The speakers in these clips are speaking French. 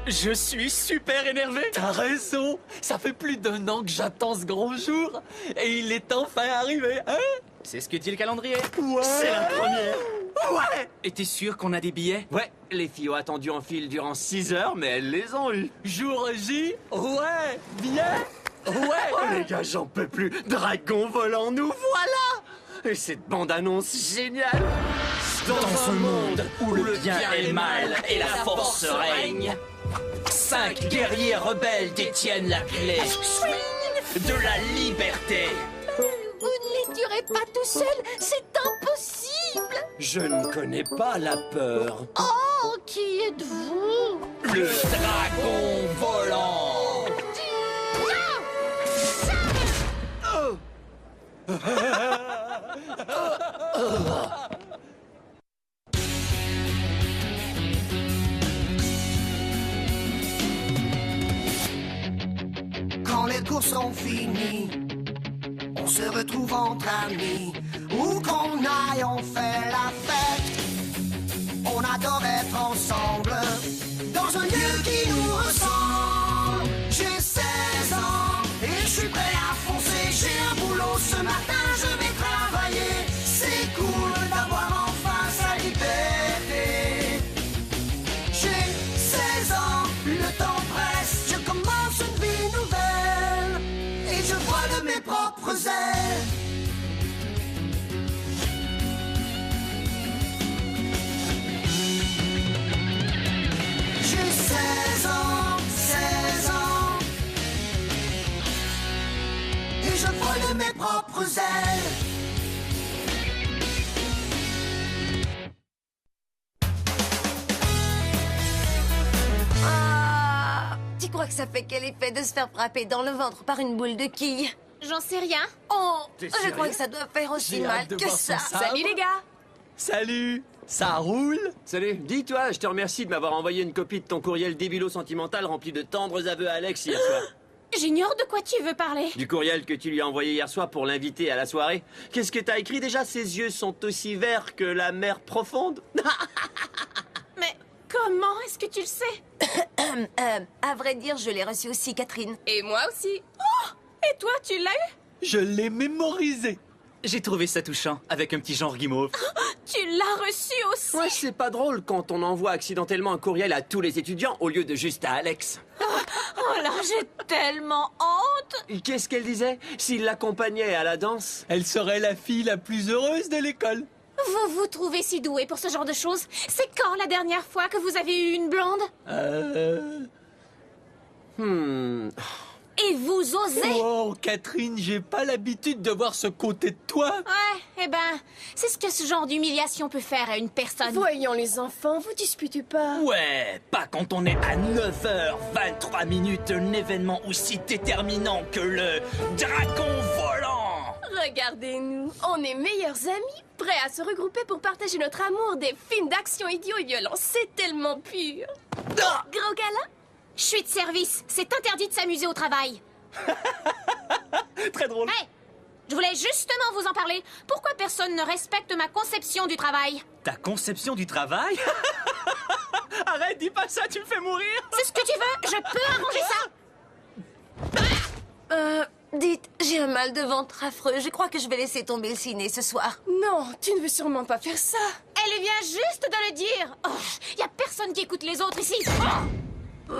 Je suis super énervé. T'as raison. Ça fait plus d'1 an que j'attends ce grand jour. Et il est enfin arrivé, hein? C'est ce que dit le calendrier. Ouais. C'est la première. Ouais. Et t'es sûr qu'on a des billets? Ouais, les filles ont attendu en file durant 6 heures, mais elles les ont eues. Jour J? Ouais. Bien. Ouais. Oh les gars, j'en peux plus. Dragon volant, nous voilà. Et cette bande-annonce géniale. Dans un monde où le bien et le mal et la force règnent, 5 guerriers rebelles détiennent la clé de la liberté. Vous ne les tuerez pas tout seul, c'est impossible. Je ne connais pas la peur. Oh, qui êtes-vous? Le dragon volant. Quand les cours sont finis, on se retrouve entre amis. Où qu'on aille, on fait la fête. On adore être ensemble, dans un lieu qui nous ressemble. J'ai 16 ans et je suis prêt à foncer. J'ai un boulot ce matin, je vais travailler. C'est cool d'avoir enfin sa liberté. J'ai 16 ans, le temps presse. Je commence une vie nouvelle et je vole de mes propres ailes. J'ai 16 ans, 16 ans et je vole de mes propres ailes. Tu crois que ça fait quel effet de se faire frapper dans le ventre par une boule de quilles? J'en sais rien. Oh, T'es je crois sérieux? que ça doit faire aussi J'ai mal hâte de que voir son ça. sabre. Salut les gars. Salut. Ça roule? Salut, dis-toi, je te remercie de m'avoir envoyé une copie de ton courriel débilo-sentimental rempli de tendres aveux à Alex hier soir. J'ignore de quoi tu veux parler. Du courriel que tu lui as envoyé hier soir pour l'inviter à la soirée. Qu'est-ce que t'as écrit déjà? Ses yeux sont aussi verts que la mer profonde. Mais comment est-ce que tu le sais? À vrai dire, je l'ai reçu aussi, Catherine. Et moi aussi. Oh! Et toi, tu l'as eu? Je l'ai mémorisé. J'ai trouvé ça touchant, avec un petit genre guimauve. Tu l'as reçu aussi? Ouais, c'est pas drôle quand on envoie accidentellement un courriel à tous les étudiants au lieu de juste à Alex. Oh là, j'ai tellement honte. Et qu'est-ce qu'elle disait? S'il l'accompagnait à la danse? Elle serait la fille la plus heureuse de l'école. Vous vous trouvez si doué pour ce genre de choses? C'est quand la dernière fois que vous avez eu une blonde? Et vous osez? Oh, Catherine, j'ai pas l'habitude de voir ce côté de toi. Ouais, eh ben, c'est ce que ce genre d'humiliation peut faire à une personne. Voyons les enfants, vous disputez pas. Ouais, pas quand on est à 9h23, un événement aussi déterminant que le dragon volant. Regardez-nous, on est meilleurs amis, prêts à se regrouper pour partager notre amour des films d'action idiots et violents. C'est tellement pur. Gros câlin? Je suis de service. C'est interdit de s'amuser au travail. Très drôle. Hey! Je voulais justement vous en parler. Pourquoi personne ne respecte ma conception du travail? Ta conception du travail? Arrête, dis pas ça, tu me fais mourir. C'est ce que tu veux? Je peux arranger ça. Dites, j'ai un mal de ventre affreux. Je crois que je vais laisser tomber le ciné ce soir. Non, tu ne veux sûrement pas faire ça. Elle vient juste de le dire. Oh, y a personne qui écoute les autres ici. Oh!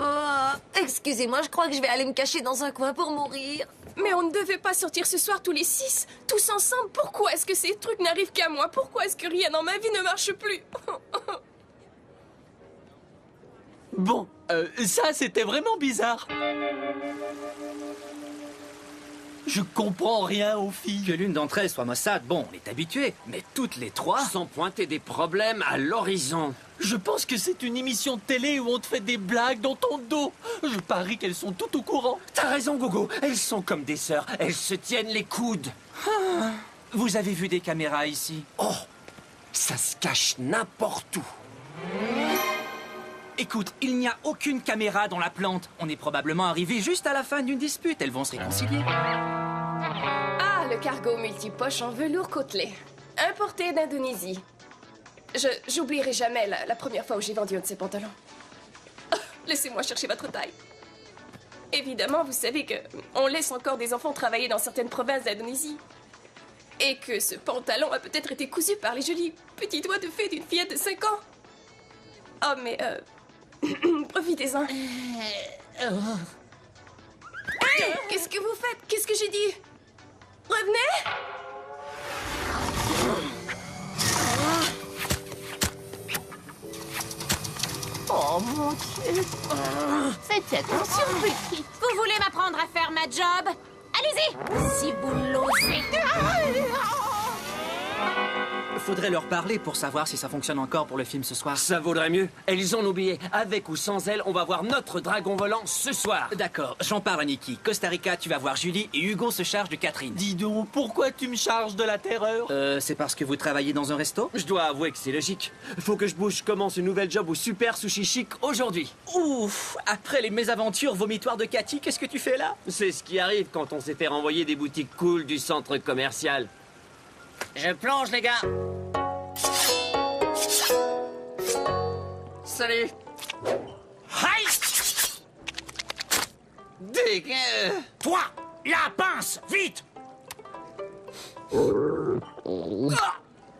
Excusez-moi, je crois que je vais aller me cacher dans un coin pour mourir. Mais on ne devait pas sortir ce soir tous les 6, tous ensemble. Pourquoi est-ce que ces trucs n'arrivent qu'à moi? Pourquoi est-ce que rien dans ma vie ne marche plus? Bon, ça, c'était vraiment bizarre. Je comprends rien aux filles. Que l'une d'entre elles soit maussade, bon, on est habitué. Mais toutes les trois... Sans pointer des problèmes à l'horizon. Je pense que c'est une émission de télé où on te fait des blagues dans ton dos. Je parie qu'elles sont toutes au courant. T'as raison, Gogo. Elles sont comme des sœurs. Elles se tiennent les coudes. Vous avez vu des caméras ici? Oh, ça se cache n'importe où. Écoute, il n'y a aucune caméra dans la plante. On est probablement arrivé juste à la fin d'une dispute. Elles vont se réconcilier. Ah, le cargo multipoche en velours côtelé. Importé d'Indonésie. J'oublierai jamais la première fois où j'ai vendu un de ces pantalons. laissez-moi chercher votre taille. Évidemment, vous savez que on laisse encore des enfants travailler dans certaines provinces d'Indonésie. Et que ce pantalon a peut-être été cousu par les jolis petits doigts de fée d'une fillette de 5 ans. Oh, mais profitez-en. Hey, qu'est-ce que vous faites? Qu'est-ce que j'ai dit? Revenez! Oh mon Dieu. Faites attention, petite. Vous voulez m'apprendre à faire ma job? Allez-y, si vous l'osez. Faudrait leur parler pour savoir si ça fonctionne encore pour le film ce soir. Ça vaudrait mieux. Elles ont oublié. Avec ou sans elles, on va voir notre dragon volant ce soir. D'accord, j'en parle à Nikki. Costa Rica, tu vas voir Julie et Hugo se charge de Catherine. Dis donc, pourquoi tu me charges de la terreur? C'est parce que vous travaillez dans un resto? Je dois avouer que c'est logique. Faut que je bouge. Je commence une nouvelle job au Super Sushi Chic aujourd'hui. Ouf! Après les mésaventures vomitoires de Cathy, qu'est-ce que tu fais là? C'est ce qui arrive quand on s'est fait renvoyer des boutiques cool du centre commercial. Je plonge, les gars. Salut. Aïe! Dégueu. Toi, la pince, vite!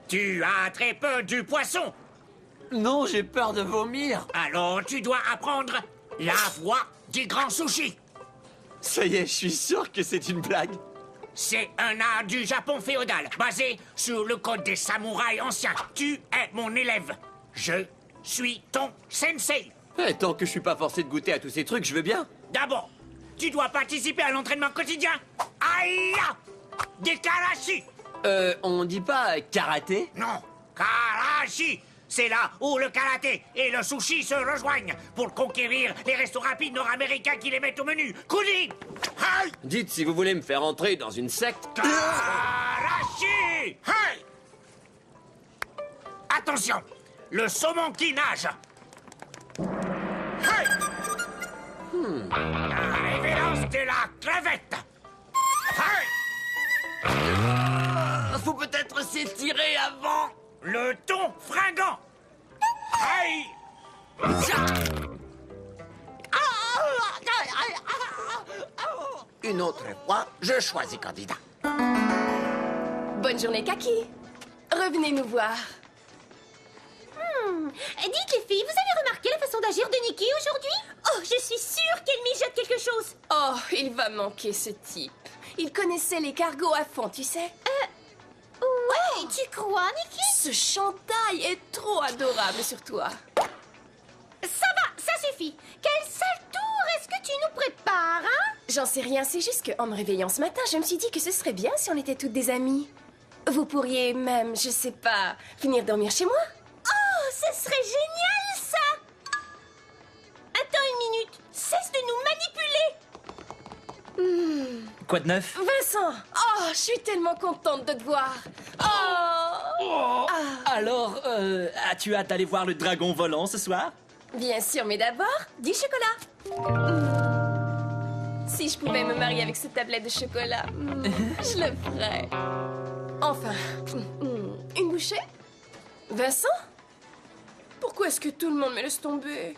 Tu as très peur du poisson. Non, j'ai peur de vomir. Alors tu dois apprendre la voie du grand sushi. Ça y est, je suis sûr que c'est une blague. C'est un art du Japon féodal, basé sur le code des samouraïs anciens. Tu es mon élève. Je suis ton sensei. Eh, tant que je suis pas forcé de goûter à tous ces trucs, je veux bien. D'abord, tu dois participer à l'entraînement quotidien. Aïe! Des karashi. On dit pas karaté? Non, karashi. C'est là où le karaté et le sushi se rejoignent pour conquérir les restos rapides nord-américains qui les mettent au menu. Kuli! Aïe! Dites si vous voulez me faire entrer dans une secte. Karashi! Aïe! Attention, le saumon qui nage. Aïe! La révérence de la crevette. Aïe! Faut peut-être s'étirer avant. Le thon fringant. Aïe! Une autre fois, je choisis candidat. Bonne journée, Kaki. Revenez nous voir. Dites les filles, vous avez remarqué la façon d'agir de Nikki aujourd'hui? Oh, je suis sûre qu'elle mijote quelque chose. Oh, il va manquer ce type. Il connaissait les cargos à fond, tu sais. Ouais, tu crois, Nikki? Ce chandail est trop adorable sur toi. Ça va, ça suffit. Quel sale tour est-ce que tu nous prépares, hein? J'en sais rien, c'est juste qu'en me réveillant ce matin, je me suis dit que ce serait bien si on était toutes des amies. Vous pourriez même, je sais pas, venir dormir chez moi? Oh, ce serait génial, ça! Attends une minute, cesse de nous manipuler. Quoi de neuf? Vincent! Oh, je suis tellement contente de te voir. Oh! Alors, as-tu hâte d'aller voir le dragon volant ce soir? Bien sûr, mais d'abord, du chocolat. Si je pouvais me marier avec cette tablette de chocolat, je le ferais. Enfin, une bouchée? Vincent? Pourquoi est-ce que tout le monde me laisse tomber?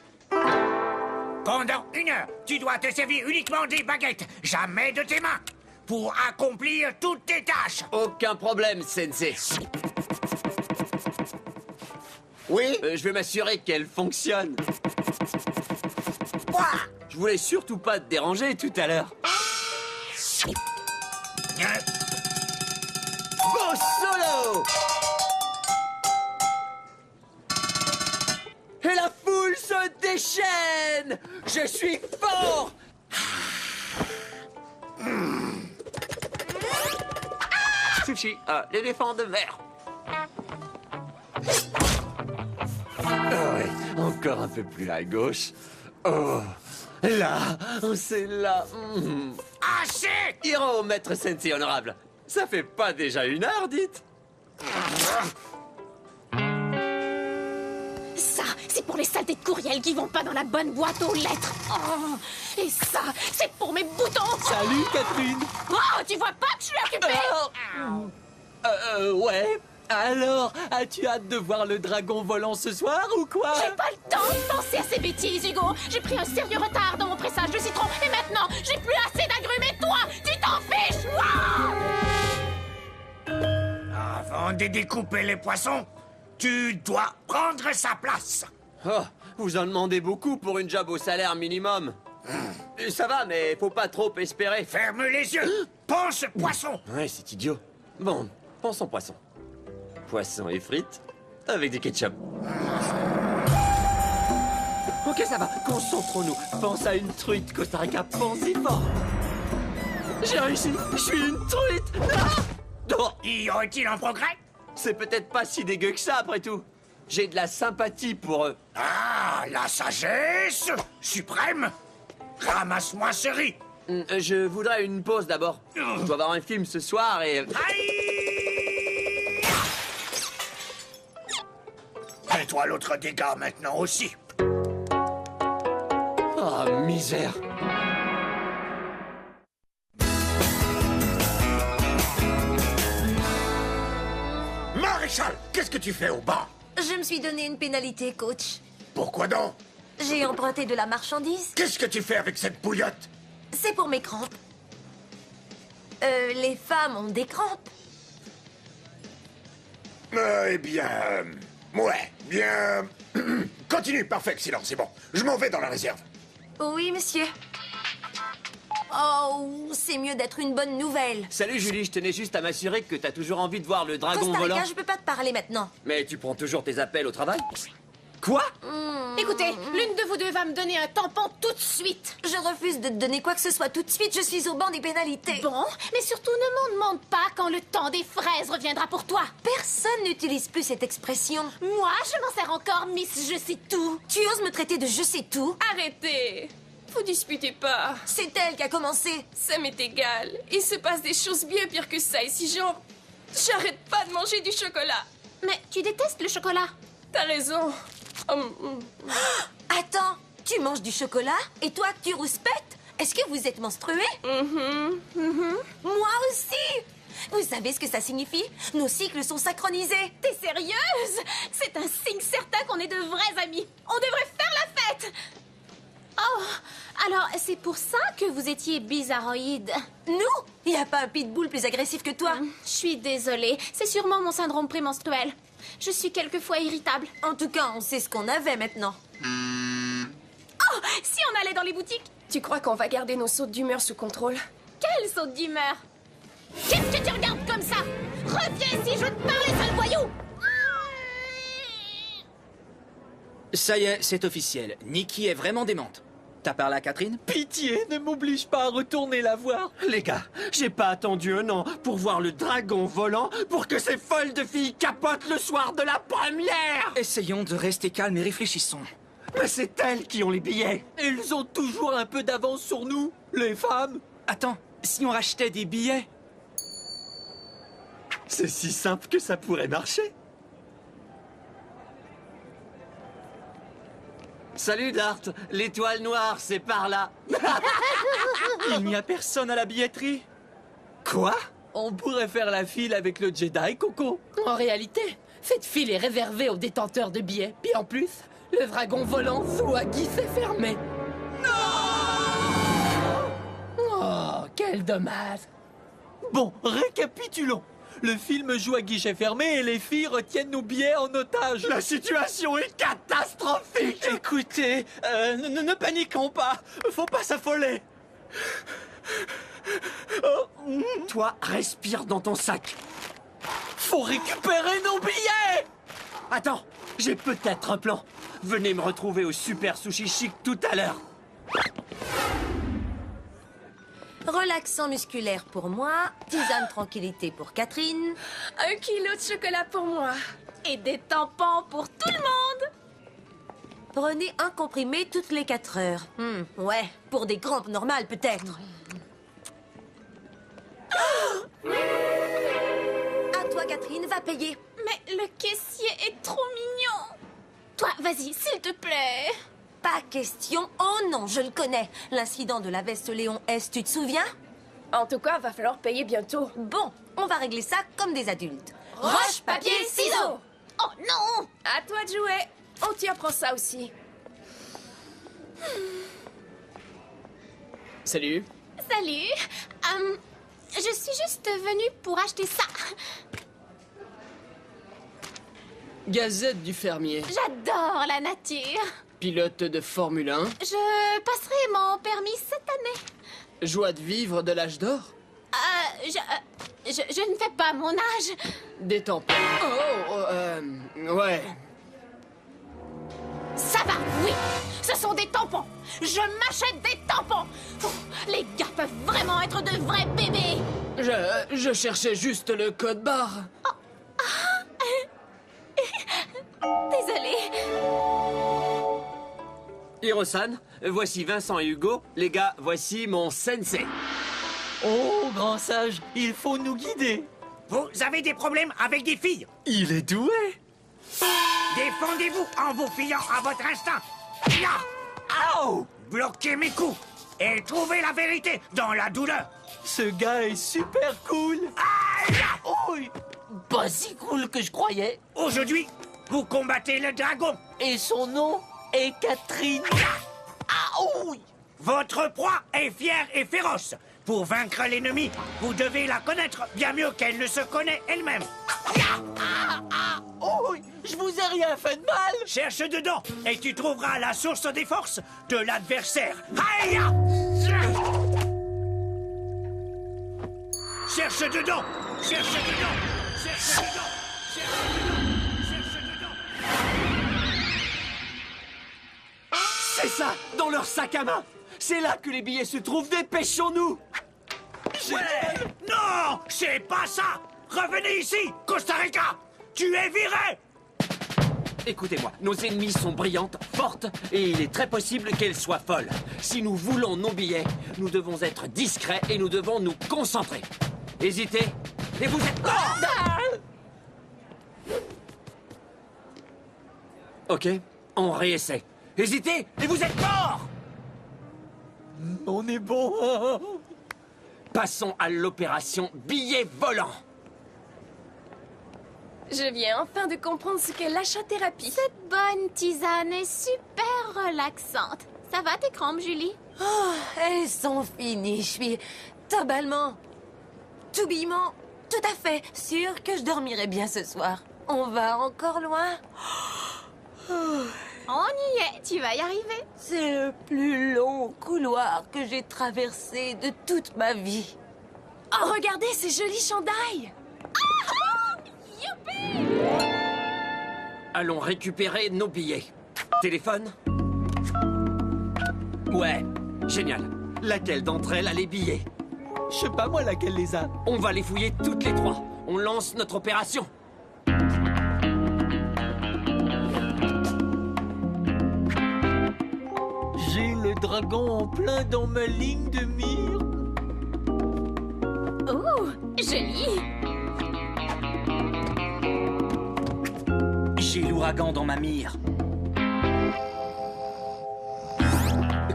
Pendant 1 heure, tu dois te servir uniquement des baguettes, jamais de tes mains, pour accomplir toutes tes tâches. Aucun problème, Sensei. Oui? Je vais m'assurer qu'elle fonctionne. Quoi? Je voulais surtout pas te déranger tout à l'heure. Go solo! Et la foule se déchaîne! Je suis fort! Sushi, l'éléphant de mer. Ouais, encore un peu plus à gauche. Oh, là, c'est là. Assez! Hiro, maître Sensei honorable. Ça fait pas déjà 1 heure, dites? Ça, c'est pour les saletés de courriel qui vont pas dans la bonne boîte aux lettres. Oh, et ça, c'est pour mes boutons. Salut, Catherine. Oh, tu vois pas que je suis occupée? Ouais. Alors, as-tu hâte de voir le dragon volant ce soir ou quoi? J'ai pas le temps de penser à ces bêtises, Hugo. J'ai pris un sérieux retard dans mon pressage de citron et maintenant, j'ai plus assez d'agrumes et toi, tu t'en fiches. Avant de découper les poissons, tu dois prendre sa place. Oh, vous en demandez beaucoup pour une job au salaire minimum. Ça va, mais faut pas trop espérer. Ferme les yeux. Pense poisson. Ouais, c'est idiot. Bon, pensons poisson. Poisson et frites avec du ketchup. Ok, ça va, concentrons-nous. Pense à une truite, Costa Rica, pense-y fort. J'ai réussi, je suis une truite. Ah oh, Y aurait-il un progrès? c'est peut-être pas si dégueu que ça, après tout. J'ai de la sympathie pour eux. Ah, la sagesse suprême. Ramasse-moi ce riz. Je voudrais une pause d'abord. Je dois voir un film ce soir et... Aïe! Et toi l'autre dégât maintenant aussi. Oh, misère. Maréchal, qu'est-ce que tu fais au banc? Je me suis donné une pénalité, coach. Pourquoi donc? J'ai emprunté de la marchandise. Qu'est-ce que tu fais avec cette bouillotte? C'est pour mes crampes. Les femmes ont des crampes. Eh bien... ouais, bien... Continue, parfait, excellent, c'est bon. Je m'en vais dans la réserve. Oui, monsieur. Oh, c'est mieux d'être une bonne nouvelle. Salut Julie, je tenais juste à m'assurer que t'as toujours envie de voir le dragon Costa volant. Rica, je peux pas te parler maintenant. Mais tu prends toujours tes appels au travail? Quoi? Écoutez, l'une de vous deux va me donner un tampon tout de suite. Je refuse de te donner quoi que ce soit tout de suite. Je suis au banc des pénalités. Bon, mais surtout ne m'en demande pas quand le temps des fraises reviendra pour toi. Personne n'utilise plus cette expression. Moi, je m'en sers encore, Miss Je sais tout. Tu oses me traiter de je sais tout? Arrêtez. Vous disputez pas. C'est elle qui a commencé. Ça m'est égal. Il se passe des choses bien pires que ça ici, genre... J'arrête pas de manger du chocolat. Mais tu détestes le chocolat. T'as raison. Attends, tu manges du chocolat et toi tu rouspètes? Est-ce que vous êtes menstrués? Moi aussi. Vous savez ce que ça signifie? Nos cycles sont synchronisés. T'es sérieuse? C'est un signe certain qu'on est de vrais amis. On devrait faire la fête. Oh, alors c'est pour ça que vous étiez bizarroïde. Nous? Il n'y a pas un pitbull plus agressif que toi. Je suis désolée, c'est sûrement mon syndrome prémenstruel. Je suis quelquefois irritable. En tout cas, on sait ce qu'on avait maintenant. Oh, si on allait dans les boutiques? Tu crois qu'on va garder nos sautes d'humeur sous contrôle? Quelle saute d'humeur? Qu'est-ce que tu regardes comme ça? Reviens si je veux te parler, sale voyou! Ça y est, c'est officiel. Nikki est vraiment démente. T'as parlé à Catherine? Pitié, ne m'oblige pas à retourner la voir. Les gars, j'ai pas attendu un an pour voir le dragon volant pour que ces folles de filles capotent le soir de la première. Essayons de rester calmes et réfléchissons. Mais c'est elles qui ont les billets. Elles ont toujours un peu d'avance sur nous, les femmes. Attends, si on rachetait des billets? C'est si simple que ça pourrait marcher. Salut Dart, l'étoile noire, c'est par là. Il n'y a personne à la billetterie. Quoi? On pourrait faire la file avec le Jedi, Coco. En réalité, cette file est réservée aux détenteurs de billets. Puis en plus, le dragon volant joue à guichet fermé. Non! Oh, quel dommage. Bon, récapitulons. Le film joue à guichet fermé et les filles retiennent nos billets en otage. La situation est catastrophique. Écoutez, ne paniquons pas. Faut pas s'affoler. Toi, respire dans ton sac. Faut récupérer nos billets. Attends, j'ai peut-être un plan. Venez me retrouver au Super Sushi Chic tout à l'heure. Relaxant musculaire pour moi, tisane tranquillité pour Catherine. 1 kilo de chocolat pour moi. Et des tampons pour tout le monde. Prenez un comprimé toutes les 4 heures. Ouais, pour des crampes normales peut-être. À toi Catherine, va payer. Mais le caissier est trop mignon. Toi, vas-y, s'il te plaît. Pas question. Oh non, je le connais. L'incident de la veste Léon S, tu te souviens? En tout cas, va falloir payer bientôt. Bon, on va régler ça comme des adultes. Roche, papier, ciseaux. Oh non! À toi de jouer. Oh, tiens, prends ça aussi. Salut. Salut. Je suis juste venue pour acheter ça. Gazette du fermier. J'adore la nature. Pilote de Formule 1. Je passerai mon permis cette année. Joie de vivre de l'âge d'or. Je ne fais pas mon âge. Des tampons. Ouais. Ça va, oui. Ce sont des tampons. Je m'achète des tampons. Les gars peuvent vraiment être de vrais bébés. Je cherchais juste le code barre. Désolée. Hiro-san, voici Vincent et Hugo. Les gars, voici mon sensei. Oh, grand sage, il faut nous guider. Vous avez des problèmes avec des filles? Il est doué. Défendez-vous en vous fiant à votre instinct. Ya! Aouh! Bloquez mes coups et trouvez la vérité dans la douleur. Ce gars est super cool. Aïe! Oh, pas si cool que je croyais. Aujourd'hui, vous combattez le dragon. Et son nom est Catherine. Ah oui. Votre proie est fière et féroce. Pour vaincre l'ennemi, vous devez la connaître bien mieux qu'elle ne se connaît elle-même. Oh oui, je vous ai rien fait de mal. Cherche dedans et tu trouveras la source des forces de l'adversaire. Aïe! Cherche dedans! Cherche dedans! Cherche dedans! Cherche dedans! Cherche dedans! C'est ça, dans leur sac à main. C'est là que les billets se trouvent, dépêchons-nous. Ouais! Non! C'est pas ça! Revenez ici, Costa Rica! Tu es viré! Écoutez-moi, nos ennemis sont brillantes, fortes, et il est très possible qu'elles soient folles. Si nous voulons nos billets, nous devons être discrets et nous devons nous concentrer. Hésitez, et vous êtes morts! Ok, on réessaie. Hésitez, et vous êtes morts! On est bon. Passons à l'opération billet volant. Je viens enfin de comprendre ce qu'est l'achat-thérapie. Cette bonne tisane est super relaxante. Ça va tes crampes, Julie? Oh, elles sont finies. Je suis totalement, toubillement, tout à fait sûre que je dormirai bien ce soir. On va encore loin? On y est, tu vas y arriver. C'est le plus long couloir que j'ai traversé de toute ma vie. Oh, regardez ces jolis chandails. Allons récupérer nos billets. Téléphone? Ouais, génial. Laquelle d'entre elles a les billets? Je sais pas moi laquelle les a. On va les fouiller toutes les trois. On lance notre opération. J'ai le dragon en plein dans ma ligne de mire. Oh, joli. J'ai l'ouragan dans ma mire.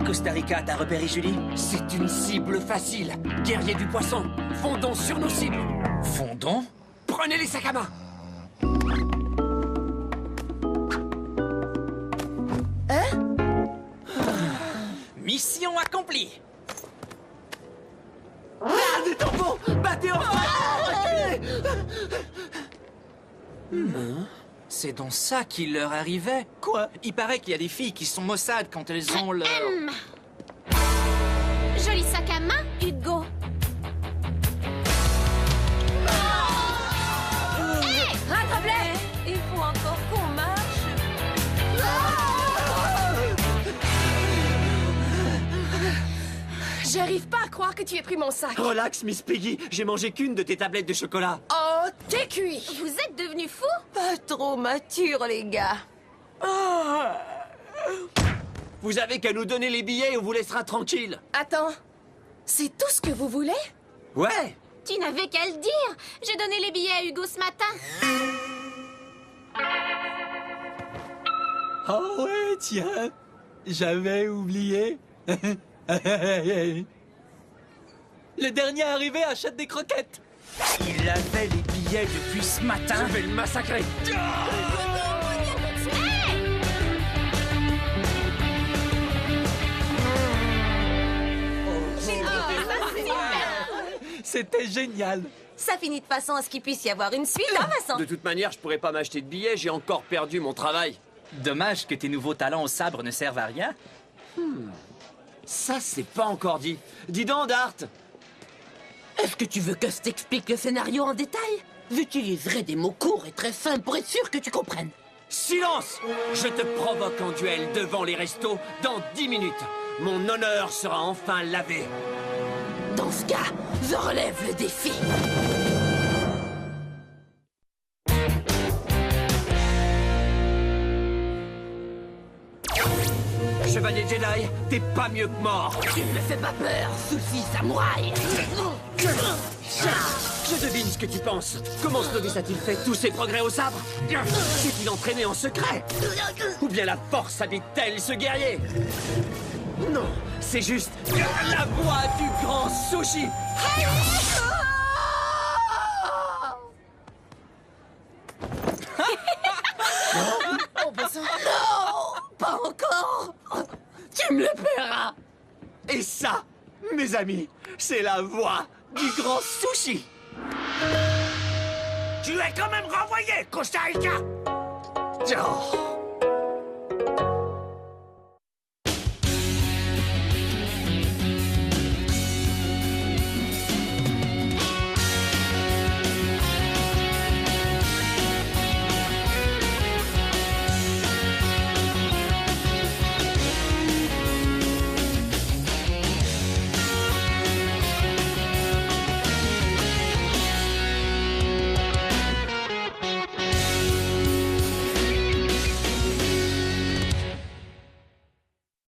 Costa Rica, t'as repéré Julie? C'est une cible facile. Guerrier du poisson, fondons sur nos cibles. Fondons? Prenez les sacs à main. Mission accomplie. Ah, des tampons! Battez en face! C'est donc ça qui leur arrivait. Quoi? Il paraît qu'il y a des filles qui sont maussades quand elles ont leur... Joli sac à main, Hugo. Hé, rattrape-le. Il faut encore qu'on marche. J'arrive pas à croire que tu aies pris mon sac. Relax, Miss Piggy. J'ai mangé qu'une de tes tablettes de chocolat. Oh, t'es cuit. Vous êtes devenus fous? Pas trop mature, les gars. Vous avez qu'à nous donner les billets et on vous laissera tranquille. Attends, c'est tout ce que vous voulez? Ouais. Tu n'avais qu'à le dire. J'ai donné les billets à Hugo ce matin. Oh ouais, tiens. J'avais oublié. Le dernier arrivé achète des croquettes. Il avait les billets billets depuis ce matin. Je vais le massacrer. C'était génial. Ça finit de façon à ce qu'il puisse y avoir une suite, hein, Vincent? De toute manière, je pourrais pas m'acheter de billets, j'ai encore perdu mon travail. Dommage que tes nouveaux talents au sabre ne servent à rien. Ça, c'est pas encore dit. Dis donc, Dart. Est-ce que tu veux que je t'explique le scénario en détail? J'utiliserai des mots courts et très simples pour être sûr que tu comprennes. Silence! Je te provoque en duel devant les restos dans 10 minutes. Mon honneur sera enfin lavé. Dans ce cas, je relève le défi. Chevalier Jedi, t'es pas mieux que mort. Tu ne me fais pas peur, souci samouraï. Je devine ce que tu penses. Comment ce novice a-t-il fait tous ses progrès au sabre? S'est-il entraîné en secret? Ou bien la force habite-t-elle ce guerrier? Non, c'est juste la voix du grand Sushi. Oh, Vincent. Non, pas encore. Tu me le paieras. Et ça, mes amis, c'est la voix du grand Sushi. Tu es quand même renvoyé, Costa Rica. Oh.